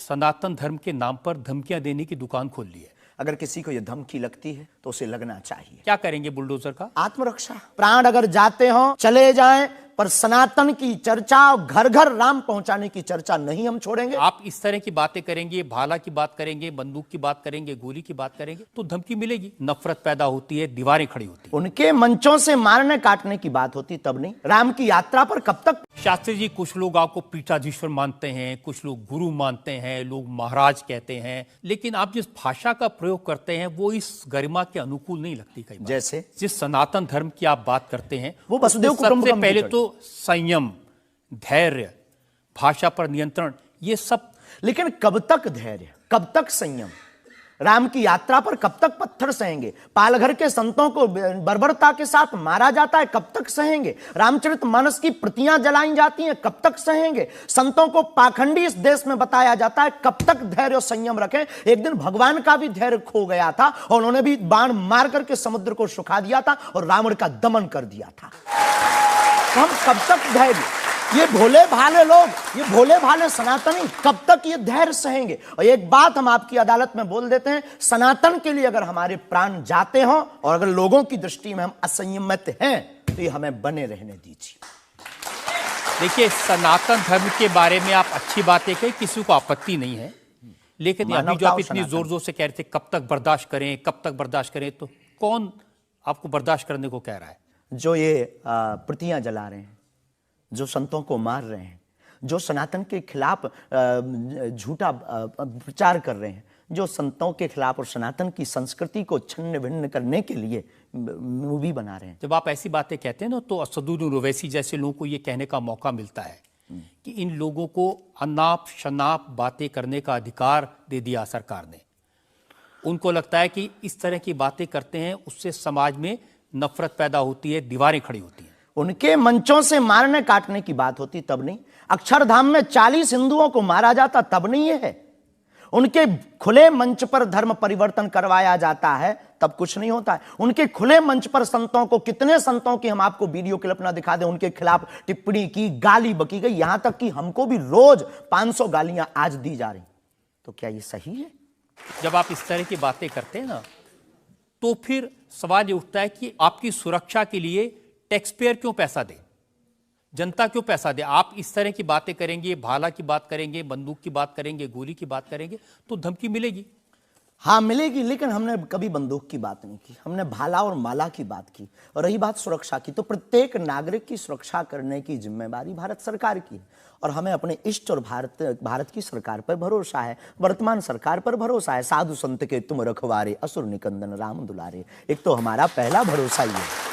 सनातन धर्म के नाम पर धमकियां देने की दुकान खोल ली है। अगर किसी को यह धमकी लगती है तो उसे लगना चाहिए। क्या करेंगे बुलडोजर का? आत्मरक्षा। प्राण अगर जाते हो चले जाएं, पर सनातन की चर्चा, घर घर राम पहुंचाने की चर्चा नहीं हम छोड़ेंगे। आप इस तरह की बातें करेंगे, भाला की बात करेंगे, बंदूक की बात करेंगे, गोली की बात करेंगे तो धमकी मिलेगी, नफरत पैदा होती है, दीवारें खड़ी होती है। उनके मंचों से मारने काटने की बात होती तब नहीं। राम की यात्रा पर कब तक? शास्त्री जी, कुछ लोग आपको पीठाधीश्वर मानते हैं, कुछ लोग गुरु मानते हैं, लोग महाराज कहते हैं, लेकिन आप जिस भाषा का प्रयोग करते हैं वो इस गरिमा के अनुकूल नहीं लगती कई बार। जैसे जिस सनातन धर्म की आप बात करते हैं वो वसुदेव कुटुंबकम सबसे पहले तो संयम, धैर्य, भाषा पर नियंत्रण, ये सब। लेकिन कब तक धैर्य, कब तक संयम? राम की यात्रा पर कब तक पत्थर सहेंगे? पालघर के संतों को बर्बरता के साथ मारा जाता है, कब तक सहेंगे? रामचरितमानस की प्रतियां जलाई जाती हैं, कब तक सहेंगे? संतों को पाखंडी इस देश में बताया जाता है, कब तक धैर्य और संयम रखें? एक दिन भगवान का भी धैर्य खो गया था और उन्होंने भी बाण मार करके समुद्र को सुखा दिया था और रावण का दमन कर दिया था। तो हम कब तक धैर्य, ये भोले भाले लोग, ये भोले भाले सनातनी कब तक ये धैर्य सहेंगे? और एक बात हम आपकी अदालत में बोल देते हैं, सनातन के लिए अगर हमारे प्राण जाते हों और अगर लोगों की दृष्टि में हम असंयमित हैं तो ये हमें बने रहने दीजिए। देखिए, सनातन धर्म के बारे में आप अच्छी बातें कही, किसी को आपत्ति नहीं है, लेकिन अभी जो आप इतनी जोर जोर से कह रहे थे कब तक बर्दाश्त करें, कब तक बर्दाश्त करें, तो कौन आपको बर्दाश्त करने को कह रहा है? जो ये प्रतियां जला रहे हैं, जो संतों को मार रहे हैं, जो सनातन के खिलाफ झूठा प्रचार कर रहे हैं, जो संतों के खिलाफ और सनातन की संस्कृति को छिन्न भिन्न करने के लिए मूवी बना रहे हैं। जब आप ऐसी बातें कहते हैं ना तो असदुद्दीन ओवैसी जैसे लोगों को ये कहने का मौका मिलता है कि इन लोगों को अनाप शनाप बातें करने का अधिकार दे दिया सरकार ने। उनको लगता है कि इस तरह की बातें करते हैं उससे समाज में नफरत पैदा होती है, दीवारें खड़ी होती हैं। उनके मंचों से मारने काटने की बात होती तब नहीं। अक्षरधाम में 40 हिंदुओं को मारा जाता तब नहीं है। उनके खुले मंच पर धर्म परिवर्तन करवाया जाता है तब कुछ नहीं होता है। उनके खुले मंच पर संतों को, कितने संतों की हम आपको वीडियो क्लिप ना दिखा दें, उनके खिलाफ टिप्पणी की, गाली बकी गई, यहां तक कि हमको भी रोज 500 गालियां आज दी जा रही। तो क्या ये सही है? जब आप इस तरह की बातें करते हैं ना तो फिर सवाल ये उठता है कि आपकी सुरक्षा के लिए टैक्स पेयर क्यों पैसा दे, जनता क्यों पैसा दे? आप इस तरह की बातें करेंगे, भाला की बात करेंगे, बंदूक की बात करेंगे, गोली की बात करेंगे तो धमकी मिलेगी। हाँ मिलेगी, लेकिन हमने कभी बंदूक की बात नहीं की, हमने भाला और माला की बात की। और रही बात सुरक्षा की, तो प्रत्येक नागरिक की सुरक्षा करने की जिम्मेदारी भारत सरकार की है और हमें अपने इष्ट और भारत की सरकार पर भरोसा है, वर्तमान सरकार पर भरोसा है। साधु संत के तुम रखवारे, असुर निकंदन राम दुलारे, एक तो हमारा पहला भरोसा ही है।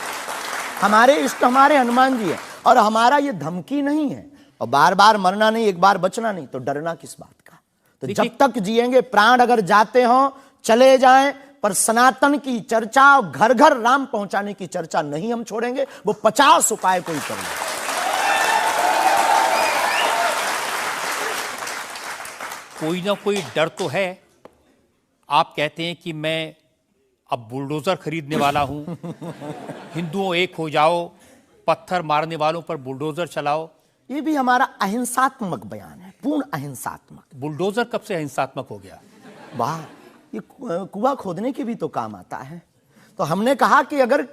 हमारे इष्ट हमारे हनुमान जी है और हमारा ये धमकी नहीं है। और बार बार मरना नहीं, एक बार बचना नहीं, तो डरना किस बात का? तो जब तक जिएंगे, प्राण अगर जाते हों चले जाएं, पर सनातन की चर्चा, घर घर राम पहुंचाने की चर्चा नहीं हम छोड़ेंगे। वो 50 उपाय कोई करें। कोई ना कोई डर तो है। आप कहते हैं कि मैं अब बुलडोजर खरीदने वाला हूं, हिंदुओं एक हो जाओ, पत्थर मारने वालों पर बुलडोजर चलाओ। ये भी हमारा अहिंसात्मक बयान है, पूर्ण अहिंसात्मक। बुलडोजर कब से अहिंसात्मक हो गया? वाह, ये कुआं खोदने के भी तो काम आता है। तो हमने कहा कि अगर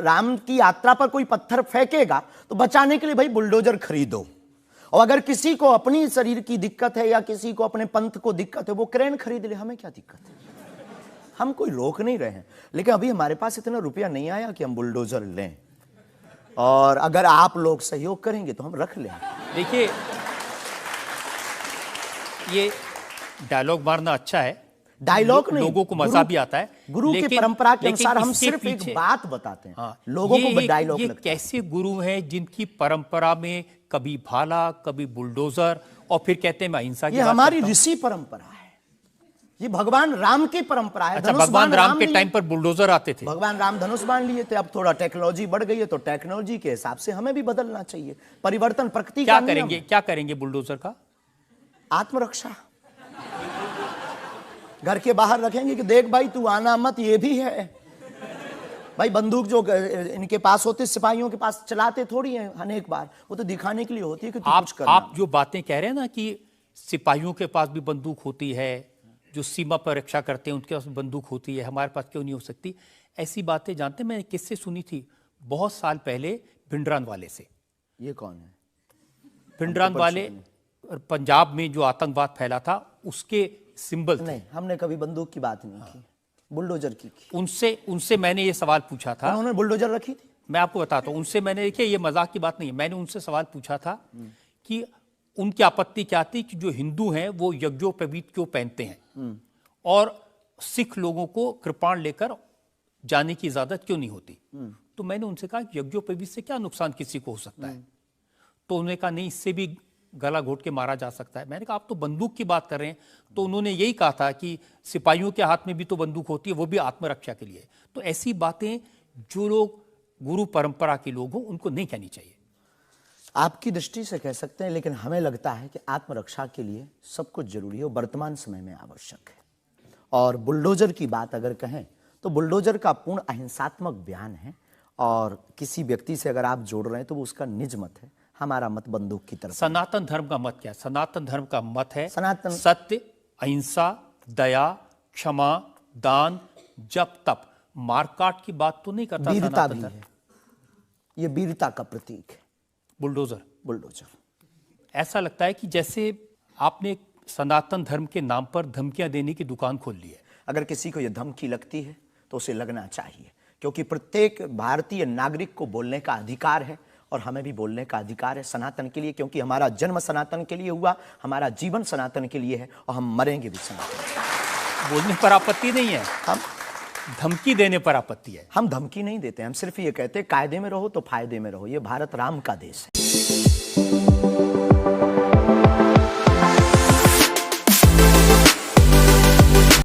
राम की यात्रा पर कोई पत्थर फेंकेगा तो बचाने के लिए भाई बुलडोजर खरीदो। और अगर किसी को अपनी शरीर की दिक्कत है या किसी को अपने पंथ को दिक्कत है, वो क्रेन खरीद ले, हमें क्या दिक्कत है? हम कोई रोक नहीं रहे हैं, लेकिन अभी हमारे पास इतना रुपया नहीं आया कि हम बुलडोजर लें। और अगर आप लोग सहयोग करेंगे तो हम रख लें। देखिए, ये डायलॉग मारना अच्छा है, डायलॉग नहीं, लोगों को मजा भी आता है। गुरु की परंपरा के अनुसार हम सिर्फ एक बात बताते हैं। हाँ, लोगों को डायलॉग लगता है। कैसे गुरु हैं जिनकी परंपरा में कभी भाला, कभी बुलडोजर, और फिर कहते हैं मैं अहिंसा की बात करता हूं। हमारी ऋषि परंपरा है, ये भगवान राम की परंपरा है। अच्छा, भगवान राम के टाइम पर बुलडोजर आते थे, भगवान राम धनुष बाण लिए थे। अब थोड़ा टेक्नोलॉजी बढ़ गई है तो टेक्नोलॉजी के हिसाब से हमें भी बदलना चाहिए। परिवर्तन प्रकृति का नियम है। क्या करेंगे बुलडोजर का? आत्मरक्षा। घर के बाहर रखेंगे कि देख भाई तू आना मत, ये भी है भाई। बंदूक जो इनके पास होते, सिपाहियों के पास चलाते थोड़ी है अनेक बार, वो तो दिखाने के लिए होती है कि तू कुछ करना। आप जो बातें कह रहे हैं ना कि सिपाहियों के पास भी बंदूक होती है, जो सीमा पर रक्षा करते हैं उनके पास बंदूक होती है, हमारे पास क्यों नहीं हो सकती? ऐसी बातें जानते हैं, मैंने किससे सुनी थी बहुत साल पहले, भिंडरान वाले से। ये कौन है? भिंडरान वाले पंजाब में जो आतंकवाद फैला था उसके सिंबल थे। नहीं, हमने कभी बंदूक की बात नहीं की, बुलडोजर की। उनसे मैंने ये सवाल पूछा था। उन्होंने बुलडोजर रखी थी। मैं आपको बताता हूँ, उनसे मैंने, देखिए ये मजाक की बात नहीं है, मैंने उनसे सवाल पूछा था कि उनकी आपत्ति क्या थी कि जो हिंदू हैं वो यज्ञोपवीत क्यों पहनते हैं और सिख लोगों को कृपाण लेकर जाने की इजाजत क्यों नहीं होती। तो मैंने उनसे कहा यज्ञोपवीत से क्या नुकसान किसी को हो सकता है? तो उन्होंने कहा नहीं, इससे भी गला घोट के मारा जा सकता है। मैंने कहा आप तो बंदूक की बात कर रहे हैं। तो उन्होंने यही कहा था कि सिपाहियों के हाथ में भी तो बंदूक होती है, वो भी आत्मरक्षा के लिए। तो ऐसी बातें जो लोग गुरु परंपरा के लोग हों उनको नहीं कहनी चाहिए। आपकी दृष्टि से कह सकते हैं, लेकिन हमें लगता है कि आत्मरक्षा के लिए सब कुछ जरूरी है और वर्तमान समय में आवश्यक है। और बुलडोजर की बात अगर कहें तो बुलडोजर का पूर्ण अहिंसात्मक बयान है और किसी व्यक्ति से अगर आप जोड़ रहे हैं तो वो उसका निज मत है। हमारा मत बंदूक की तरफ। सनातन धर्म का मत क्या है? सनातन धर्म का मत है सनातन सत्य, अहिंसा, दया, क्षमा, दान, जप, तप। मारकाट की बात तो नहीं करता। वीरता सनातन भी धर्म है, ये वीरता का प्रतीक है बुलडोजर। ऐसा लगता है कि जैसे आपने सनातन धर्म के नाम पर धमकियां देने की दुकान खोल ली है। अगर किसी को यह धमकी लगती है तो उसे लगना चाहिए, क्योंकि प्रत्येक भारतीय नागरिक को बोलने का अधिकार है और हमें भी बोलने का अधिकार है सनातन के लिए, क्योंकि हमारा जन्म सनातन के लिए हुआ, हमारा जीवन सनातन के लिए है और हम मरेंगे भी सनातन। बोलने पर आपत्ति नहीं है, हम धमकी देने पर आपत्ति है। हम धमकी नहीं देते, हम सिर्फ ये कहते हैं कायदे में रहो तो फायदे में रहो। ये भारत राम का देश है।